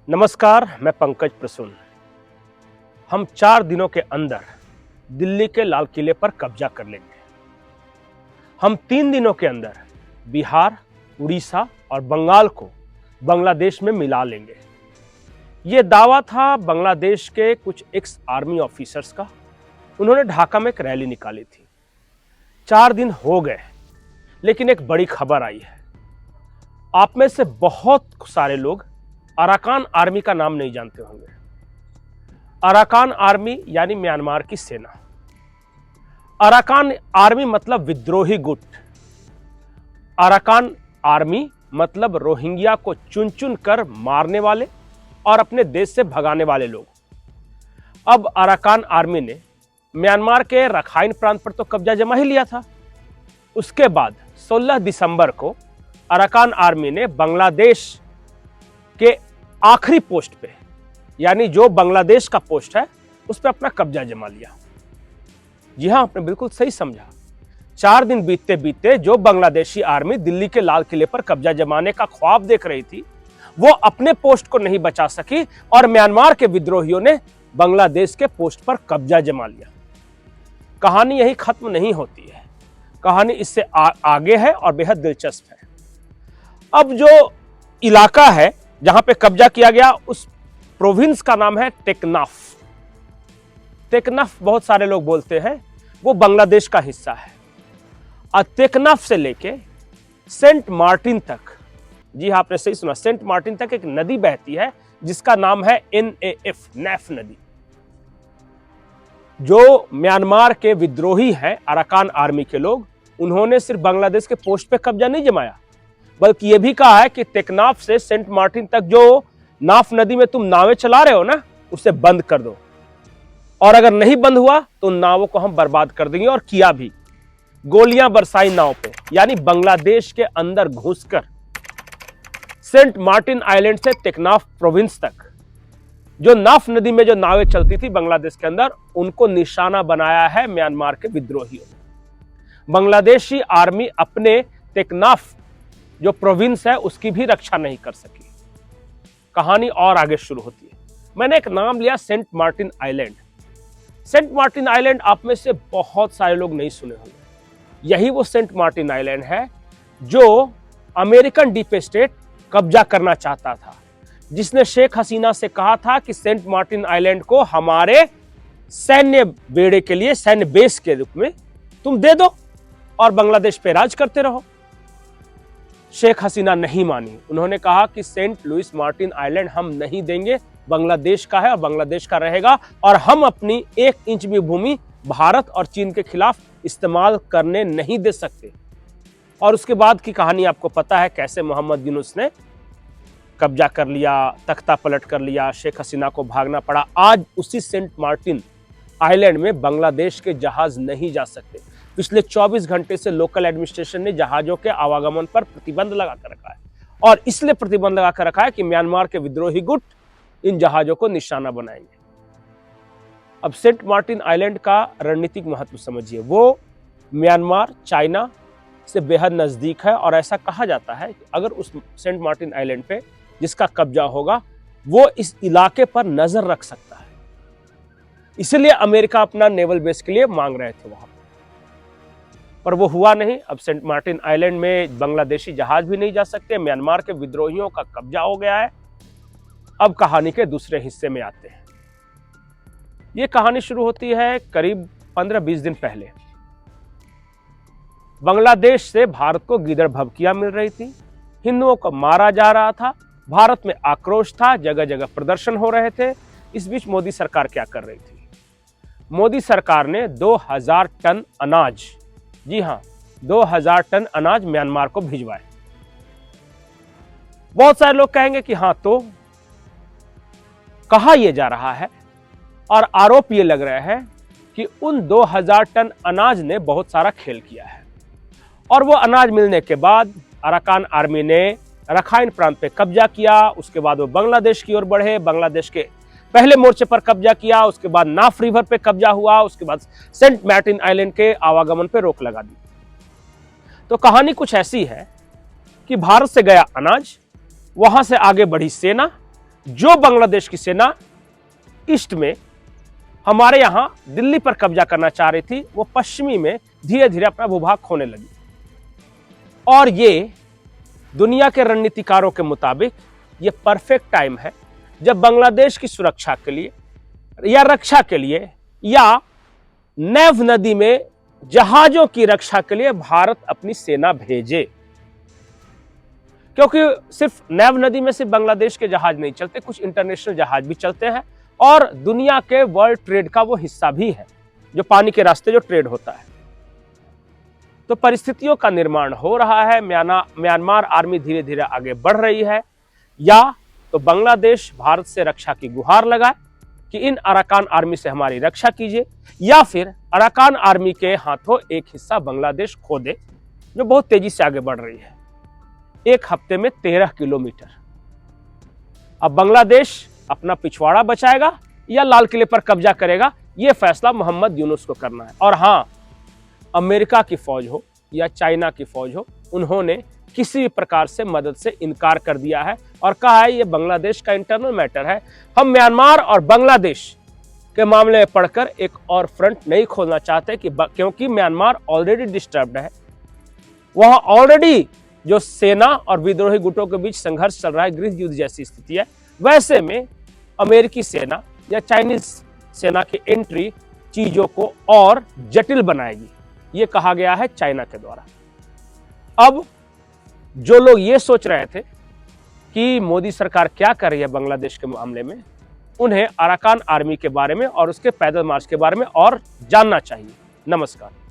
नमस्कार, मैं पंकज प्रसून। हम 4 दिनों के अंदर दिल्ली के लाल किले पर कब्जा कर लेंगे। हम 3 दिनों के अंदर बिहार, उड़ीसा और बंगाल को बांग्लादेश में मिला लेंगे। ये दावा था बांग्लादेश के कुछ एक्स आर्मी ऑफिसर्स का। उन्होंने ढाका में एक रैली निकाली थी। 4 दिन हो गए, लेकिन एक बड़ी खबर आई है। आप में से बहुत सारे लोग अराकान आर्मी का नाम नहीं जानते होंगे। अराकान आर्मी यानी म्यांमार की सेना। अराकान आर्मी मतलब विद्रोही गुट। अराकान आर्मी मतलब रोहिंग्या को चुन चुन कर मारने वाले और अपने देश से भगाने वाले लोग। अब अराकान आर्मी ने म्यांमार के रखाइन प्रांत पर तो कब्जा जमा ही लिया था। उसके बाद 16 दिसंबर को अराकान आर्मी ने बांग्लादेश के आखिरी पोस्ट पे, यानी जो बांग्लादेश का पोस्ट है, उस पर अपना कब्जा जमा लिया। जी हां, आपने बिल्कुल सही समझा। 4 दिन बीतते बीतते जो बांग्लादेशी आर्मी दिल्ली के लाल किले पर कब्जा जमाने का ख्वाब देख रही थी, वो अपने पोस्ट को नहीं बचा सकी और म्यांमार के विद्रोहियों ने बांग्लादेश के पोस्ट पर कब्जा जमा लिया। कहानी यही खत्म नहीं होती है। कहानी इससे आगे है और बेहद दिलचस्प है। अब जो इलाका है जहां पे कब्जा किया गया, उस प्रोविंस का नाम है टेकनाफ। टेकनाफ बहुत सारे लोग बोलते हैं, वो बांग्लादेश का हिस्सा है। और टेकनाफ से लेके सेंट मार्टिन तक, जी हाँ, आपने सही सुना, सेंट मार्टिन तक एक नदी बहती है जिसका नाम है NAF, नैफ नदी। जो म्यांमार के विद्रोही हैं, अराकान आर्मी के लोग, उन्होंने सिर्फ बांग्लादेश के पोस्ट पे कब्जा नहीं जमाया, बल्कि यह भी कहा है कि टेकनाफ से सेंट मार्टिन तक जो नाफ नदी में तुम नावें चला रहे हो ना, उसे बंद कर दो, और अगर नहीं बंद हुआ तो उन नावों को हम बर्बाद कर देंगे। और किया भी। गोलियां बरसाई नाव पे, यानी बांग्लादेश के अंदर घुसकर सेंट मार्टिन आइलैंड से टेकनाफ प्रोविंस तक जो नाफ नदी में जो नावें चलती थी बांग्लादेश के अंदर, उनको निशाना बनाया है म्यांमार के विद्रोहियों ने। बांग्लादेशी आर्मी अपने टेकनाफ जो प्रोविंस है उसकी भी रक्षा नहीं कर सकी। कहानी और आगे शुरू होती है। मैंने एक नाम लिया, Saint Martin Island. Saint Martin Island आप में से बहुत सारे लोग नहीं सुने होंगे। यही वो सेंट मार्टिन आइलैंड है जो अमेरिकन डीप स्टेट कब्जा करना चाहता था, जिसने शेख हसीना से कहा था कि सेंट मार्टिन आइलैंड को हमारे सैन्य बेड़े के लिए, सैन्य बेस के रूप में तुम दे दो और बांग्लादेश पे राज करते रहो। शेख हसीना नहीं मानी। उन्होंने कहा कि सेंट लुइस मार्टिन आइलैंड हम नहीं देंगे, बांग्लादेश का है और बांग्लादेश का रहेगा, और हम अपनी 1 इंच भी भूमि भारत और चीन के खिलाफ इस्तेमाल करने नहीं दे सकते। और उसके बाद की कहानी आपको पता है, कैसे मोहम्मद यूनुस ने कब्जा कर लिया, तख्ता पलट कर लिया, शेख हसीना को भागना पड़ा। आज उसी सेंट मार्टिन आइलैंड में बांग्लादेश के जहाज नहीं जा सकते। पिछले 24 घंटे से लोकल एडमिनिस्ट्रेशन ने जहाजों के आवागमन पर प्रतिबंध लगा कर रखा है, और इसलिए प्रतिबंध लगा कर रखा है कि म्यांमार के विद्रोही गुट इन जहाजों को निशाना बनाएंगे। अब सेंट मार्टिन आइलैंड का रणनीतिक महत्व समझिए। वो म्यांमार, चाइना से बेहद नजदीक है, और ऐसा कहा जाता है कि अगर उस सेंट मार्टिन आइलैंड पे जिसका कब्जा होगा, वो इस इलाके पर नजर रख सकता है। इसलिए अमेरिका अपना नेवल बेस के लिए मांग रहे थे वहां पर वो हुआ नहीं। अब सेंट मार्टिन आइलैंड में बांग्लादेशी जहाज भी नहीं जा सकते। म्यांमार के विद्रोहियों का कब्जा हो गया है। अब कहानी के दूसरे हिस्से में आते हैं। ये कहानी शुरू होती है करीब 15-20 दिन पहले। बांग्लादेश से भारत को गिदड़ भभकियां मिल रही थी, हिंदुओं को मारा जा रहा था, भारत में आक्रोश था, जगह जगह प्रदर्शन हो रहे थे। इस बीच मोदी सरकार क्या कर रही थी? मोदी सरकार ने 2000 टन अनाज, जी हां, 2000 टन अनाज म्यांमार को भिजवाए। बहुत सारे लोग कहेंगे कि हां, तो कहा यह जा रहा है और आरोप यह लग रहा है कि उन 2000 टन अनाज ने बहुत सारा खेल किया है, और वो अनाज मिलने के बाद अराकान आर्मी ने रखाइन प्रांत पे कब्जा किया। उसके बाद वो बांग्लादेश की ओर बढ़े, बांग्लादेश के पहले मोर्चे पर कब्जा किया, उसके बाद नाफ रिवर पे कब्जा हुआ, उसके बाद सेंट मार्टिन आइलैंड के आवागमन पे रोक लगा दी। तो कहानी कुछ ऐसी है कि भारत से गया अनाज, वहां से आगे बढ़ी सेना, जो बांग्लादेश की सेना ईस्ट में हमारे यहां दिल्ली पर कब्जा करना चाह रही थी, वो पश्चिमी में धीरे धीरे अपना भूभाग खोने लगी। और ये दुनिया के रणनीतिकारों के मुताबिक ये परफेक्ट टाइम है जब बांग्लादेश की सुरक्षा के लिए या रक्षा के लिए या नेव नदी में जहाजों की रक्षा के लिए भारत अपनी सेना भेजे। क्योंकि सिर्फ नेव नदी में सिर्फ बांग्लादेश के जहाज नहीं चलते, कुछ इंटरनेशनल जहाज भी चलते हैं और दुनिया के वर्ल्ड ट्रेड का वो हिस्सा भी है, जो पानी के रास्ते जो ट्रेड होता है। तो परिस्थितियों का निर्माण हो रहा है, म्यांमार आर्मी धीरे धीरे आगे बढ़ रही है, या तो बांग्लादेश भारत से रक्षा की गुहार लगाए कि इन अराकान आर्मी से हमारी रक्षा कीजिए, या फिर अराकान आर्मी के हाथों एक हिस्सा बांग्लादेश खो दे, जो बहुत तेजी से आगे बढ़ रही है, एक हफ्ते में 13 किलोमीटर। अब बांग्लादेश अपना पिछवाड़ा बचाएगा या लाल किले पर कब्जा करेगा, यह फैसला मोहम्मद यूनुस को करना है। और हां, अमेरिका की फौज हो या चाइना की फौज हो, उन्होंने किसी भी प्रकार से मदद से इनकार कर दिया है और कहा है यह बांग्लादेश का इंटरनल मैटर है। हम म्यांमार और बांग्लादेश के मामले में पढ़कर एक और फ्रंट नहीं खोलना चाहते क्योंकि म्यांमार ऑलरेडी डिस्टर्ब्ड है, वहां ऑलरेडी जो सेना और विद्रोही गुटों के बीच संघर्ष चल रहा है, गृह युद्ध जैसी स्थिति है। वैसे में अमेरिकी सेना या चाइनीज सेना की एंट्री चीजों को और जटिल बनाएगी, ये कहा गया है चाइना के द्वारा। अब जो लोग ये सोच रहे थे कि मोदी सरकार क्या कर रही है बांग्लादेश के मामले में, उन्हें अराकान आर्मी के बारे में और उसके पैदल मार्च के बारे में और जानना चाहिए। नमस्कार।